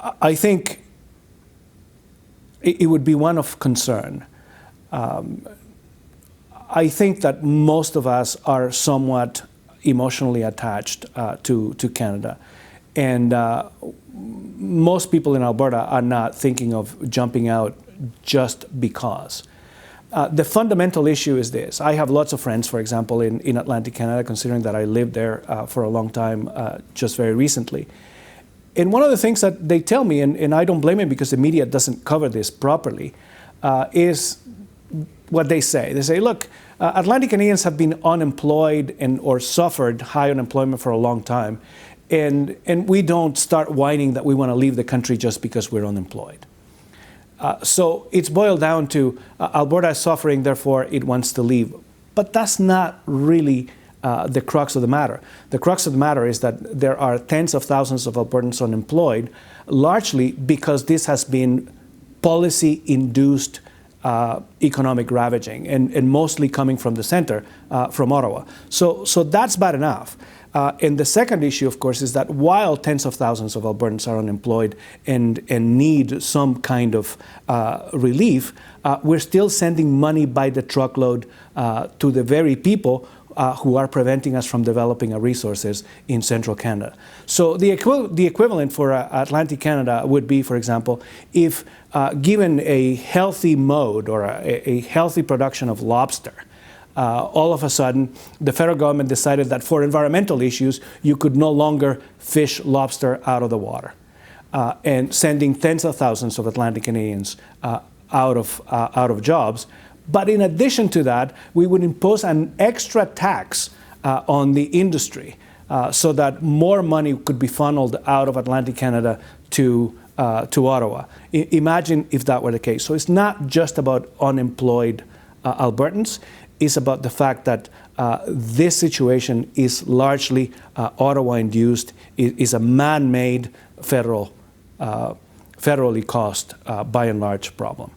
I think it would be one of concern. I think that most of us are somewhat emotionally attached to Canada. And most people in Alberta are not thinking of jumping out just because. The fundamental issue is this. I have lots of friends, for example, in Atlantic Canada, considering that I lived there for a long time just very recently. And one of the things that they tell me, and I don't blame them because the media doesn't cover this properly, is what they say. They say, look, Atlantic Canadians have been unemployed or suffered high unemployment for a long time, and we don't start whining that we want to leave the country just because we're unemployed. So it's boiled down to Alberta is suffering, therefore it wants to leave. But that's not really the crux of the matter. The crux of the matter is that there are tens of thousands of Albertans unemployed, largely because this has been policy-induced economic ravaging, and mostly coming from the center, from Ottawa. So that's bad enough. And the second issue, of course, is that while tens of thousands of Albertans are unemployed and need some kind of relief, we're still sending money by the truckload to the very people who are preventing us from developing our resources in central Canada. So the equivalent for Atlantic Canada would be, for example, if given a healthy mode or a healthy production of lobster, all of a sudden the federal government decided that for environmental issues you could no longer fish lobster out of the water, and sending tens of thousands of Atlantic Canadians out of jobs. But in addition to that, we would impose an extra tax on the industry so that more money could be funneled out of Atlantic Canada to Ottawa. Imagine if that were the case. So it's not just about unemployed Albertans. It's about the fact that this situation is largely Ottawa-induced, is a man-made federally caused, by and large, problem.